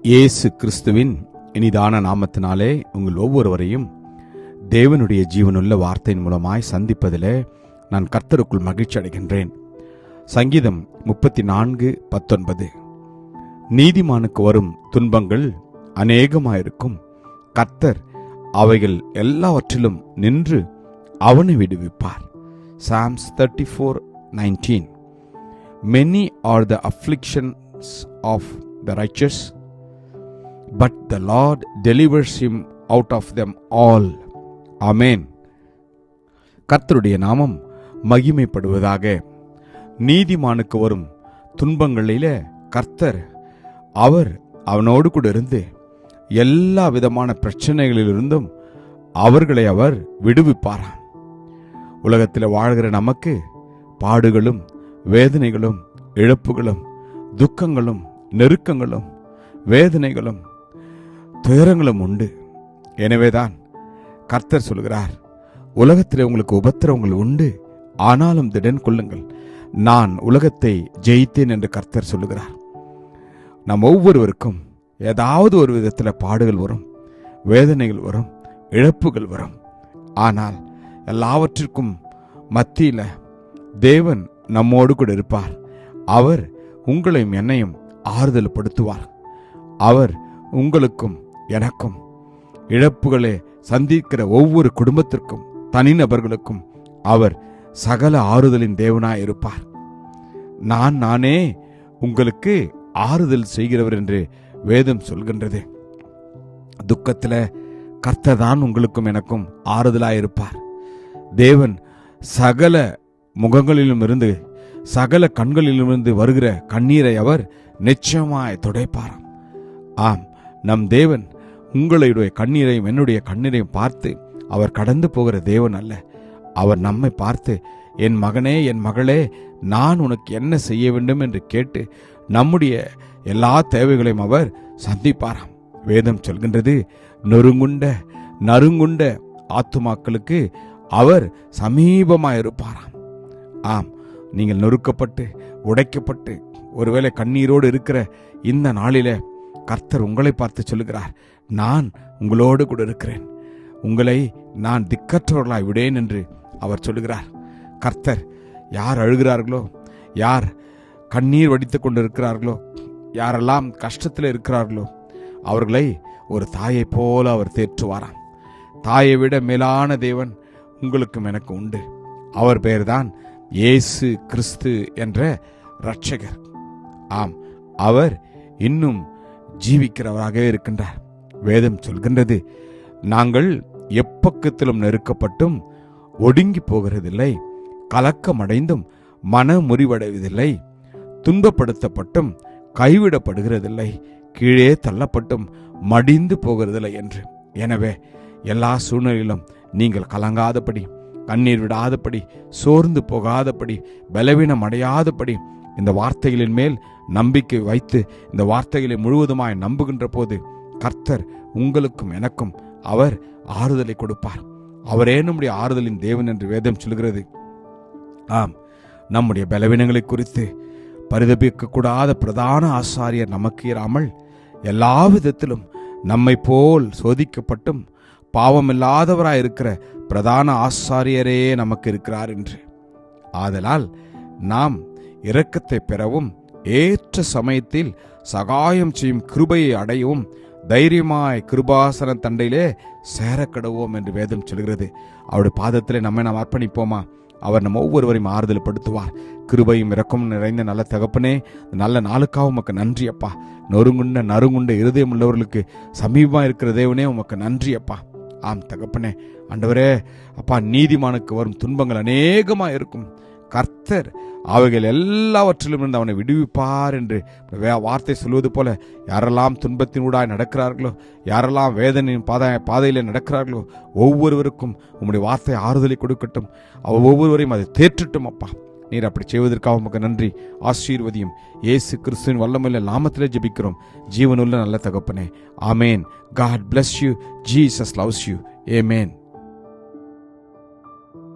இயேசு கிறிஸ்துவின் இனிதான நாமத்தினாலே உங்கள் ஒவ்வொருவரையும் தேவனுடைய ஜீவனுள்ள வார்த்தையின் மூலமாய் சந்திப்பதிலே நான் கர்த்தருக்குள் மகிழ்ச்சி அடைகின்றேன். சங்கீதம் 34:19. நீதிமானுக்கு வரும் துன்பங்கள் அநேகமாயிருக்கும், கர்த்தர் அவைகள் எல்லாவற்றிலும் நின்று அவனை விடுவிப்பார். Psalms 34:19. Many are the afflictions of the righteous, but the Lord delivers him out of them all. Amen. கர்த்தருடைய நாமம் மகிமைப்படுவதாக. நீதிமானுக்கு வரும் துன்பங்களிலே கர்த்தர் அவனோடு கூட இருந்து எல்லா விதமான பிரச்சனைகளிலிருந்தும் அவர்களை அவர் விடுவிப்பாராம். உலகத்தில் வாழ்கிற நமக்கு பாடுகளும் வேதனைகளும் இழப்புகளும் துக்கங்களும் நெருக்கங்களும் வேதனைகளும் துயரங்களும் உண்டு. எனவேதான் கர்த்தர் சொல்கிறார், உலகத்தில் உங்களுக்கு உபத்திரவங்கள் உண்டு, ஆனாலும் திடன் கொள்ளுங்கள், நான் உலகத்தை ஜெயித்தேன் என்று கர்த்தர் சொல்லுகிறார். நம் ஒவ்வொருவருக்கும் ஏதாவது ஒரு விதத்தில் பாடுகள் வரும், வேதனைகள் வரும், இழப்புகள் வரும். ஆனால் எல்லாவற்றிற்கும் மத்தியில் தேவன் நம்மோடு கூட இருப்பார். அவர் உங்களையும் என்னையும் ஆறுதல் படுத்துவார். அவர் உங்களுக்கும் எனக்கும் இழப்புகளை சந்திக்கிற ஒவ்வொரு குடும்பத்திற்கும் தனிநபர்களுக்கும் அவர் சகல ஆறுதலின் தேவனாய் இருப்பார். நானே உங்களுக்கு ஆறுதல் செய்கிறவர் என்று வேதம் சொல்கின்றது. துக்கத்தில் கர்த்தர் தான் உங்களுக்கும் எனக்கும் ஆறுதலாயிருப்பார். தேவன் சகல முகங்களிலும் இருந்து சகல கண்களிலுமிருந்து வருகிற கண்ணீரை அவர் நிச்சயமாய் துடைப்பாராம். ஆம், நம் தேவன் உங்களுடைய கண்ணீரையும் என்னுடைய கண்ணீரையும் பார்த்து அவர் கடந்து போகிற தேவன் அல்ல. அவர் நம்மை பார்த்து, என் மகனே என் மகளே, நான் உனக்கு என்ன செய்ய வேண்டும் என்று கேட்டு நம்முடைய எல்லா தேவைகளையும் அவர் சந்திப்பாராம். வேதம் சொல்கின்றது, நறுங்குண்ட ஆத்துமாக்களுக்கு அவர் சமீபமாயிருப்பாராம். ஆம், நீங்கள் நொறுக்கப்பட்டு உடைக்கப்பட்டு ஒருவேளை கண்ணீரோடு இருக்கிற இந்த நாளில கர்த்தர் உங்களை பார்த்து சொல்லுகிறார், நான் உங்களோடு கூட இருக்கிறேன், உங்களை நான் திக்கற்றவர்களாய் விடேன் என்று அவர் சொல்லுகிறார். கர்த்தர் யார் அழுகிறார்களோ, யார் கண்ணீர் வடித்து கொண்டு இருக்கிறார்களோ, யாரெல்லாம் கஷ்டத்தில் இருக்கிறார்களோ அவர்களை ஒரு தாயை போல அவர் தேற்றுவாராம். தாயை விட மேலான தேவன் உங்களுக்கும் எனக்கு உண்டு. அவர் பெயர்தான் இயேசு கிறிஸ்து என்ற இரட்சகர். ஆம், அவர் இன்னும் ஜீவிக்கிறவராகவே இருக்கின்றார். வேதம் சொல்கின்றது, நாங்கள் எப்பக்கத்திலும் நெருக்கப்பட்டும் ஒடுங்கி போகிறதில்லை, கலக்கமடைந்தும் மன முறிவடைவதில்லை, துன்பப்படுத்தப்பட்டும் கைவிடப்படுகிறதில்லை, கீழே தள்ளப்பட்டும் மடிந்து போகிறதில்லை என்று. எனவே எல்லா சூழ்நிலையிலும் நீங்கள் கலங்காதபடி, கண்ணீர் விடாதபடி, சோர்ந்து போகாதபடி, பலவீனம் அடையாதபடி இந்த வார்த்தைகளின் மேல் நம்பிக்கை வைத்து இந்த வார்த்தைகளை முழுவதுமாய் நம்புகின்ற போது கர்த்தர் உங்களுக்கும் எனக்கும் அவர் ஆறுதலை கொடுப்பார். அவரே நம்முடைய ஆறுதலின் தேவன் என்று வேதம் சொல்கிறது. ஆம், நம்முடைய பலவீனங்களை குறித்து பரிதபிக்க கூடாத பிரதான ஆசாரியர் நமக்கு இராமல் எல்லா விதத்திலும் நம்மை போல் சோதிக்கப்பட்டும் பாவமில்லாதவராய் இருக்கிற பிரதான ஆசாரியரே நமக்கு இருக்கிறார் என்று. ஆதலால் நாம் இரக்கத்தை பெறவும் ஏற்ற சமயத்தில் சகாயம் செய்யும் கிருபையை அடையவும் தைரியமாய் கிருபாசன தண்டையிலே சேரக்கடவோம் என்று வேதம் சொல்கிறது. அவருடைய பாதத்திலே நம்மை நாம் அர்ப்பணிப்போமா? அவர் நம்ம ஒவ்வொருவரையும் ஆறுதல் படுத்துவார். கிருபையும் இரக்கமும் நிறைந்த நல்ல தகப்பனே, நல்ல நாளுக்காக உமக்கு நன்றி அப்பா. நறுங்குண்ட இருதயம் உள்ளவர்களுக்கு சமீபமாக இருக்கிற தேவனே உமக்கு நன்றி அப்பா. ஆம் தகப்பனே, ஆண்டவரே அப்பா, நீதிமானுக்கு வரும் துன்பங்கள் அநேகமாக இருக்கும், கர்த்தர் அவைகள் எல்லாவற்றிலும் இருந்து அவனை விடுவிப்பார் என்று வார்த்தை சொல்வது போல, யாரெல்லாம் துன்பத்தினூடாய் நடக்கிறார்களோ, யாரெல்லாம் வேதனையின் பாதையிலே நடக்கிறார்களோ ஒவ்வொருவருக்கும் உம்முடைய வார்த்தை ஆறுதலை கொடுக்கட்டும். ஒவ்வொருவரையும் அதை தேற்றட்டும் அப்பா. நீர் அப்படி செய்வதற்காக உமக்கு நன்றி. ஆசீர்வதியும். இயேசு கிறிஸ்துவின் வல்லமையுள்ள நாமத்திலே ஜெபிக்கிறோம் ஜீவனுள்ள நல்ல தகப்பனே. ஆமேன். God bless you. Jesus loves you. Amen.